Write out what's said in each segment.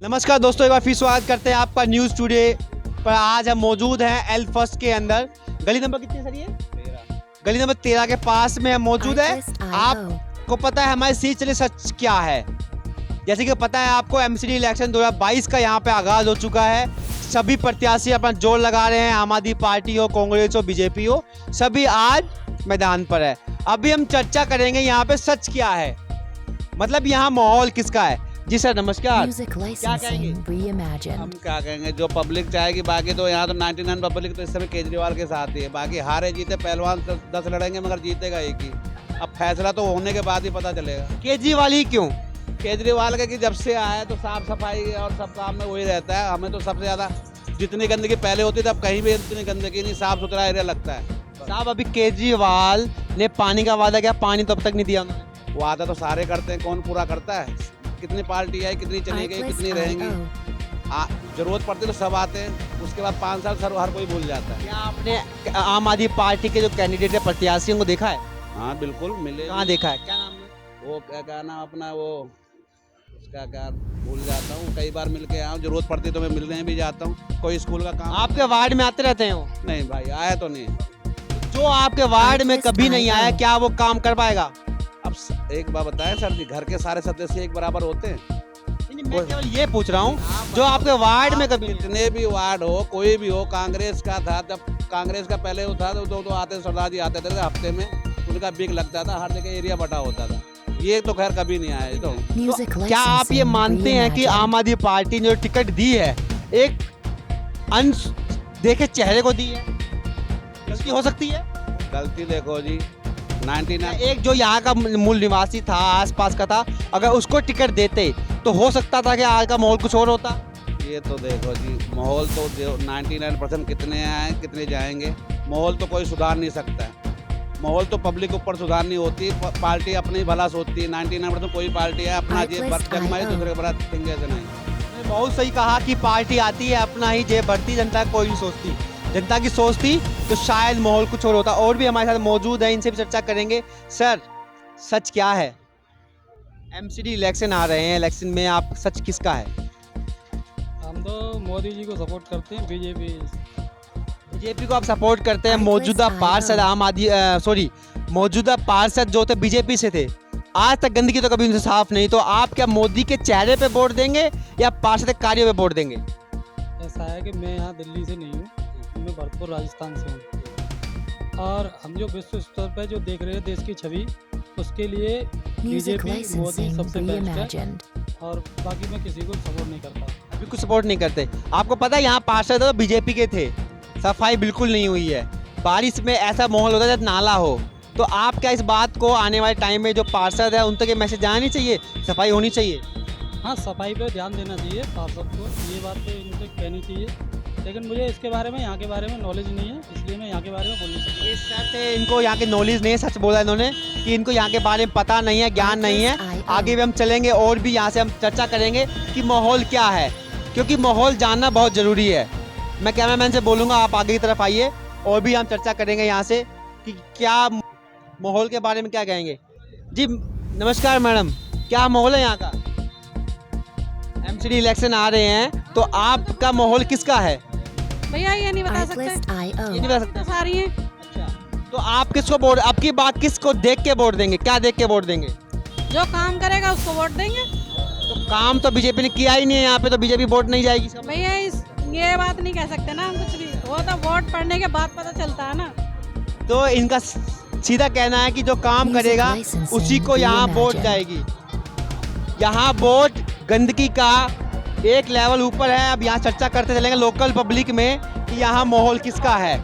नमस्कार दोस्तों, एक बार फिर स्वागत करते हैं आपका न्यूज़ टुडे पर। आज हम मौजूद हैं एल फर्स्ट के अंदर। गली नंबर कितनी सर ये? 13। गली नंबर 13 के पास में हम मौजूद है। आपको पता है हमारे सीट चले सच क्या है? जैसे कि पता है आपको, एमसीडी इलेक्शन 2022 का यहाँ पे आगाज हो चुका है। सभी प्रत्याशी अपना जोर लगा रहे हैं, आम आदमी पार्टी हो, कांग्रेस हो, बीजेपी हो, सभी आज मैदान पर है। अभी हम चर्चा करेंगे यहाँ पे सच क्या है, मतलब यहाँ माहौल किसका है। जी सर नमस्कार, क्या कहेंगे? हम क्या कहेंगे, जो पब्लिक चाहेगी। बाकी तो यहाँ तो 99 पब्लिक तो इस समय केजरीवाल के साथ ही है। बाकी हारे जीते पहलवान 10 लड़ेंगे मगर जीतेगा एक ही। अब फैसला तो होने के बाद ही पता चलेगा। केजरीवाल ही क्यों? केजरीवाल का कि जब से आया है तो साफ सफाई और सब काम में वही रहता है। हमें तो सबसे ज़्यादा जितनी गंदगी पहले होती थी अब कहीं भी इतनी गंदगी नहीं, साफ सुथरा एरिया लगता है। साहब अभी केजरीवाल ने पानी का वादा किया, पानी तो अब तक नहीं दिया उन्होंने। वादा तो सारे करते हैं, कौन पूरा करता है? कितनी पार्टी है, कितनी चली गई, कितनी रहेंगी। जरूरत पड़ती तो सब आते हैं, उसके बाद 5 साल सर हर कोई भूल जाता है। क्या आपने आम आदमी पार्टी के जो कैंडिडेट है, प्रत्याशियों को देखा है? हाँ बिल्कुल मिले। कहाँ देखा है? क्या नाम है? वो क्या नाम अपना, वो उसका क्या भूल जाता हूँ। कई बार मिल के आया हूँ, जरूरत पड़ती तो मैं मिलने भी जाता हूँ। कोई स्कूल का काम आपके वार्ड में आते रहते हैं वो? नहीं भाई, आया तो नहीं। जो आपके वार्ड में कभी नहीं आया, क्या वो काम कर पाएगा? अब एक बात बताएं सर जी, घर के सारे सदस्य एक बराबर होते हैं? मैं केवल ये पूछ रहा हूँ, जो आपके वार्ड में कभी जितने भी वार्ड हो, कोई भी हो, कांग्रेस का था जब कांग्रेस का पहले वो था तो आते सरदार जी आते थे हफ्ते में, उनका बिग लगता था, हर जगह एरिया बटा होता था। ये तो खैर कभी नहीं आया। तो क्या आप ये मानते हैं कि आम आदमी पार्टी ने जो टिकट दी है एक अंश देखे चेहरे को दी है? गलती हो सकती है? गलती देखो जी, 99 एक जो यहाँ का मूल निवासी था, आसपास का था, अगर उसको टिकट देते तो हो सकता था कि आज का माहौल कुछ और होता। ये तो देखो जी, माहौल तो 99% कितने आए कितने जाएंगे, माहौल तो कोई सुधार नहीं सकता है। माहौल तो पब्लिक ऊपर सुधार नहीं होती, पार्टी अपनी भला सोचती है। 99% कोई पार्टी है अपना जेब भर जगमाई, दूसरे के बड़ा सिंगे से नहीं। बहुत सही कहा कि पार्टी आती है अपना ही जेब भरती, जनता कोई नहीं सोचती। जनता की सोचती तो शायद माहौल कुछ और होता। और भी हमारे साथ मौजूद है, इनसे भी चर्चा करेंगे। सर सच क्या है? एमसीडी इलेक्शन आ रहे हैं, इलेक्शन में आप सच किसका है? हम तो मोदी जी को सपोर्ट करते हैं। बीजेपी को आप सपोर्ट करते हैं। मौजूदा पार्षद मौजूदा पार्षद जो थे बीजेपी से थे, आज तक गंदगी तो कभी उनसे साफ नहीं। तो आप क्या मोदी के चेहरे पे वोट देंगे या पार्षद के कार्यों पे वोट देंगे? ऐसा है कि मैं यहाँ दिल्ली से नहीं हूँ, मैं भरतपुर राजस्थान से हूँ। और हम जो विश्व स्तर पर जो देख रहे हैं देश की छवि, उसके लिए बीजेपी मोदी सबसे बेस्ट है। और बाकी मैं किसी को सपोर्ट नहीं करता। अभी कुछ सपोर्ट नहीं करते। आपको पता है यहाँ पार्षद तो बीजेपी के थे, सफाई बिल्कुल नहीं हुई है। बारिश में ऐसा माहौल होता है जब नाला हो। तो आप क्या इस बात को आने वाले टाइम में जो पार्षद है उन तक ये मैसेज जाना नहीं चाहिए, सफाई होनी चाहिए? हाँ, सफाई पे ध्यान देना चाहिए पार्षद को, ये बात तो इनसे कहनी चाहिए। लेकिन मुझे इसके बारे में, यहाँ के बारे में नॉलेज नहीं है, इसलिए मैं यहाँ के बारे में बोल नहीं सकता। इस सर इनको यहाँ के नॉलेज नहीं है, सच बोला इन्होंने कि इनको यहाँ के बारे में पता नहीं है, ज्ञान नहीं है। आगे भी हम चलेंगे और भी यहाँ से हम चर्चा करेंगे कि माहौल क्या है, क्योंकि माहौल जानना बहुत ज़रूरी है। मैं कैमरामैन से बोलूँगा आप आगे की तरफ आइए, और भी हम चर्चा करेंगे यहाँ से कि क्या माहौल के बारे में क्या कहेंगे। जी नमस्कार मैडम, क्या माहौल है यहाँ का? एमसीडी इलेक्शन आ रहे हैं तो आपका माहौल किसका है? भैया ये नहीं बता सकते, ये नहीं बता सकते। तो सारी हैं। अच्छा, तो आप किसको वोट, आपकी बात किसको देख के वोट देंगे? क्या देख के वोट देंगे? जो काम करेगा उसको वोट देंगे। तो काम तो बीजेपी ने किया ही नहीं है यहाँ पे, तो बीजेपी वोट नहीं जाएगी इसका मतलब। भैया ये बात नहीं कह सकते ना हम कुछ भी, वो तो वोट पड़ने के बाद पता चलता है ना। तो इनका सीधा कहना है कि जो काम करेगा उसी को यहाँ वोट जाएगी। यहाँ वोट गंदगी का एक लेवल ऊपर है। अब यहाँ चर्चा करते चलेंगे लोकल पब्लिक में कि यहाँ माहौल किसका है,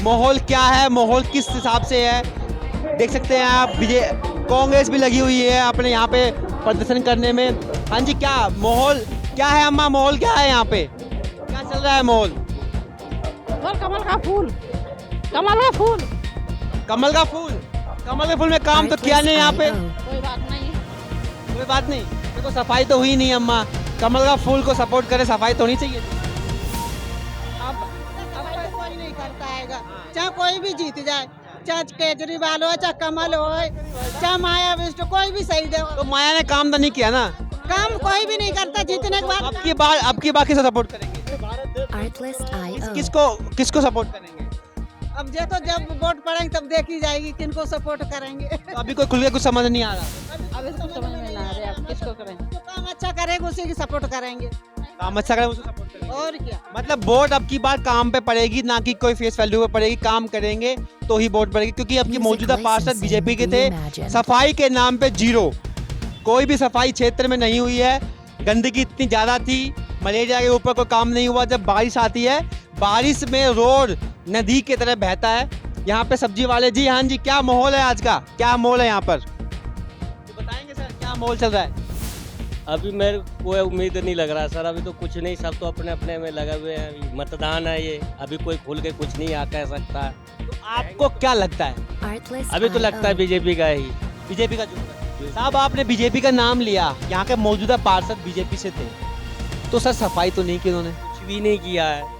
माहौल क्या है, माहौल किस हिसाब से है। देख सकते हैं आप, कांग्रेस भी लगी हुई है अपने यहाँ पे प्रदर्शन करने में। हाँ जी, क्या माहौल क्या है अम्मा, माहौल क्या है यहाँ पे, क्या चल रहा है माहौल? और कमल का फूल, कमल का फूल, कमल का फूल, कमल के फूल में काम तो किया नहीं यहाँ पे। कोई बात नहीं, कोई बात नहीं, देखो सफाई तो हुई नहीं अम्मा। कमल का फूल को सपोर्ट करे, सफाई तो होनी चाहिए। अब कोई नहीं करता है, चाहे कोई भी जीत जाए, चाहे केजरीवाल हो, चाहे कमल हो, चाहे माया विष्णु, कोई भी सही दे। तो माया ने काम तो नहीं किया ना। काम कोई भी नहीं करता जीतने के बाद। अब की बार किसे सपोर्ट करेंगे? किसको किसको सपोर्ट करेंगे? अब ये तो जब वोट पड़ेंगे तब देखी जाएगी किनको सपोर्ट करेंगे। तो अभी कोई खुल के कुछ समझ नहीं आ रहा। अब इसको समझ में ना आ रहा है किसको करें। जो काम अच्छा करेगा उसी की सपोर्ट करेंगे। काम अच्छा करें उसको सपोर्ट करेंगे। और क्या, मतलब वोट अब की बार काम पे पड़ेगी, ना कि कोई फेस वैल्यू पे पड़ेगी। काम करेंगे तो ही वोट पड़ेगी, क्योंकि अब की मौजूदा पार्षद बीजेपी के थे। सफाई के नाम पे जीरो, कोई भी सफाई क्षेत्र में नहीं हुई है। गंदगी इतनी ज्यादा थी, मलेरिया के ऊपर कोई काम नहीं हुआ। जब बारिश आती है, बारिश में रोड नदी की तरह बहता है। यहाँ पे सब्जी वाले जी, हाँ जी, क्या माहौल है आज का? क्या माहौल है यहाँ पर, तो बताएंगे सर, क्या माहौल चल रहा है? अभी मेरे कोई उम्मीद नहीं लग रहा सर, अभी तो कुछ नहीं, सब तो अपने अपने में लगे हुए हैं। मतदान है ये, अभी कोई खुल के कुछ नहीं आ कह सकता है। तो आपको क्या लगता है? अभी तो लगता है बीजेपी का ही। बीजेपी का जो साहब, आपने बीजेपी का नाम लिया, यहाँ के मौजूदा पार्षद बीजेपी से थे, तो सर सफाई तो नहीं की उन्होंने? कुछ भी नहीं किया है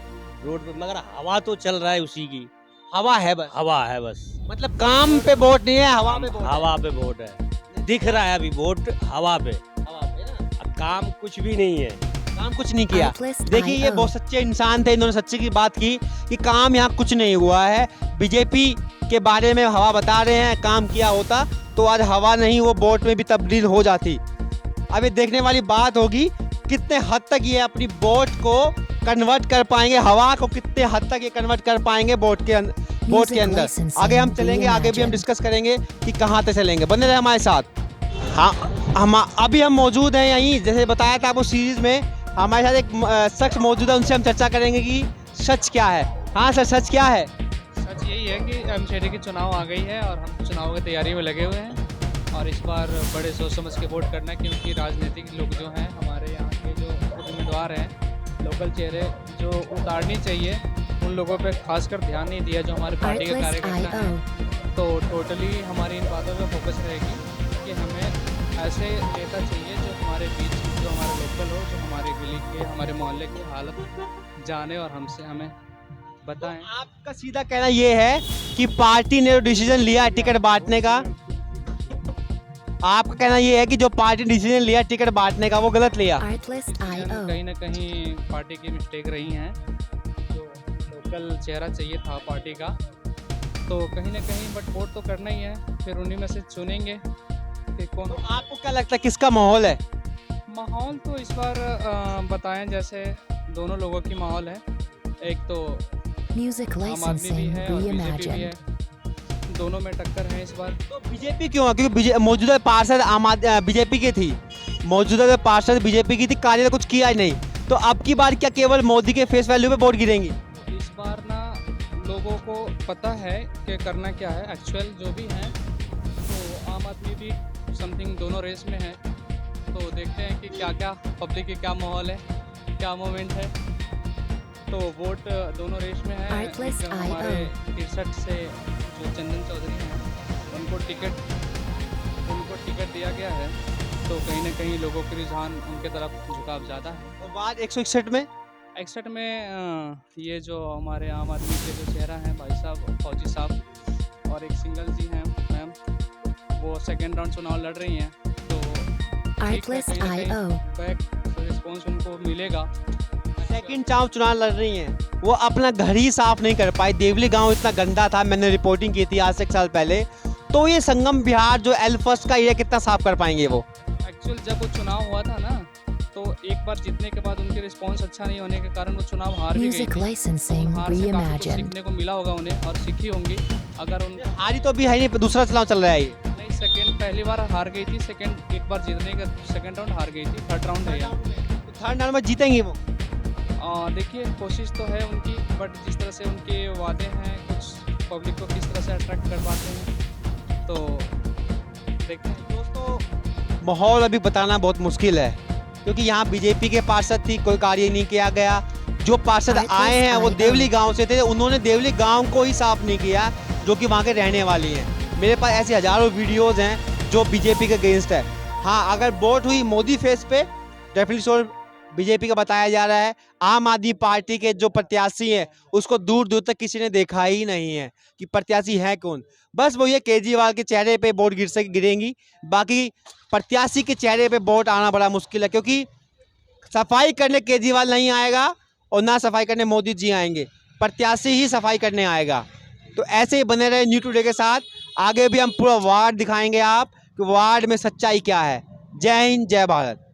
रोड पे, मगर हवा तो चल रहा है उसी की। हवा है बस, हवा है बस, मतलब काम पे वोट नहीं है, हवा पे वोट है। हवा पे वोट है, दिख रहा है अभी वोट हवा पे। अब काम कुछ भी नहीं है, काम कुछ नहीं किया। देखिए, ये बहुत सच्चे इंसान थे, इन्होंने सच्चे की बात की कि काम यहाँ कुछ नहीं हुआ है। बीजेपी के बारे में हवा बता रहे हैं, काम किया होता तो आज हवा नहीं, वो वोट में भी तब्दील हो जाती। अब ये देखने वाली बात होगी कितने हद तक ये अपनी वोट को कन्वर्ट कर पाएंगे, हवा को कितने हद तक ये कन्वर्ट कर पाएंगे वोट के अंदर। आगे हम चलेंगे, आगे भी हम डिस्कस करेंगे कि कहाँ तक चलेंगे। बने रहे हमारे साथ। हाँ, अभी हम मौजूद हैं यहीं, जैसे बताया था आपको सीरीज में। हमारे साथ एक शख्स मौजूद है, उनसे हम चर्चा करेंगे कि सच क्या है। हाँ सर, सच क्या है? सच यही है कि एमसीडी की चुनाव आ गई है और हम चुनाव की तैयारी में लगे हुए हैं। और इस बार बड़े सोच समझ के वोट करना है, क्योंकि राजनीतिक लोग जो हैं, हमारे यहाँ के जो उम्मीदवार हैं, लोकल चेहरे जो उतारनी चाहिए, उन लोगों पे खासकर ध्यान नहीं दिया जो हमारे पार्टी के कार्यकर्ता हैं। तो टोटली हमारी इन बातों पे फोकस रहेगी कि हमें ऐसे नेता चाहिए जो हमारे बीच, जो हमारे लोकल हो, जो हमारे गली के, हमारे मोहल्ले की हालत जाने और हमें बताएं। आपका सीधा कहना ये है कि पार्टी ने जो डिसीजन लिया है टिकट बांटने का, आपका कहना ये है कि जो पार्टी डिसीजन लिया टिकट बांटने का, वो गलत लिया? कहीं ना कहीं पार्टी की मिस्टेक रही हैं। जो लोकल चेहरा चाहिए था पार्टी का, तो कहीं ना कहीं बट वोट तो करना ही है, फिर उन्हीं में से चुनेंगे कि कौन। तो आपको क्या लगता है किसका माहौल है? माहौल तो इस बार बताएं, जैसे दोनों लोगों की माहौल है। एक तो आम आदमी भी है और बीजेपी भी है, दोनों में टक्कर है इस बार। तो बीजेपी क्यों? क्योंकि मौजूदा पार्षद बीजेपी की थी, मौजूदा पार्षद बीजेपी की थी, कार्य तो कुछ किया ही नहीं। तो अब की बार क्या केवल मोदी के फेस वैल्यू पे वोट गिरेंगी? इस बार ना लोगों को पता है कि करना क्या है, एक्चुअल जो भी हैं। तो आम आदमी भी समथिंग दोनों रेस में है, तो देखते हैं कि क्या क्या पब्लिक की क्या माहौल है, क्या मोमेंट है। तो वोट दोनों रेस में है। हमारे 63 से जो चंदन चौधरी हैं, उनको टिकट दिया गया है, तो कहीं ना कहीं लोगों के रुझान उनके तरफ झुकाव ज़्यादा है। और बाद 161 में 61 में ये जो हमारे आम आदमी के जो चेहरा हैं, भाई साहब फौजी साहब, और एक सिंगल जी हैं मैम, वो सेकेंड राउंड चुनाव लड़ रही हैं। तो बैक रिस्पॉन्स उनको मिलेगा। सेकंड चुनाव लड़ रही हैं, वो अपना घर ही साफ नहीं कर पाई। देवली गांव इतना गंदा था, मैंने रिपोर्टिंग की थी आज से 1 साल पहले। तो ये संगम बिहार जो एल फर्स्ट का एरिया कितना साफ कर पाएंगे वो? एक्चुअल जब वो चुनाव हुआ था ना, तो एक बार जीतने के बाद उनके रिस्पॉन्स अच्छा नहीं होने के कारण वो चुनाव हार भी गई थी। हार से काफी कुछ सीखने को मिला होगा उन्हें, और सीखी होंगी। अगर उन हारी तो अभी है नहीं, दूसरा चुनाव चल रहा है ये। नहीं, सेकंड पहली बार हार गई थी, सेकंड एक बार जीतने का सेकंड राउंड हार गई थी, थर्ड राउंड है। थर्ड राउंड में जीतेंगे वो? देखिए, कोशिश तो है उनकी, बट जिस तरह से उनके वादे हैं, कुछ पब्लिक को किस तरह से अट्रैक्ट कर पाते हैं, तो देखते हैं। दोस्तों, माहौल अभी बताना बहुत मुश्किल है, क्योंकि यहाँ बीजेपी के पार्षद थी, कोई कार्य नहीं किया गया। जो पार्षद आए हैं वो देवली गांव से थे, उन्होंने देवली गांव को ही साफ नहीं किया, जो कि वहाँ के रहने वाली हैं। मेरे पास ऐसे हजारों वीडियोज़ हैं जो बीजेपी के अगेंस्ट है। हाँ, अगर वोट हुई मोदी फेस पे, डेफिनेटली बीजेपी का बताया जा रहा है। आम आदमी पार्टी के जो प्रत्याशी हैं उसको दूर दूर तक किसी ने देखा ही नहीं है कि प्रत्याशी है कौन। बस वो ये केजरीवाल के चेहरे पे वोट गिरेंगी, बाकी प्रत्याशी के चेहरे पे वोट आना बड़ा मुश्किल है, क्योंकि सफाई करने केजरीवाल नहीं आएगा और ना सफाई करने मोदी जी आएंगे, प्रत्याशी ही सफाई करने आएगा। तो ऐसे ही बने रहे न्यूज़ टुडे के साथ। आगे भी हम पूरा वार्ड दिखाएंगे आप कि वार्ड में सच्चाई क्या है। जय हिंद, जय भारत।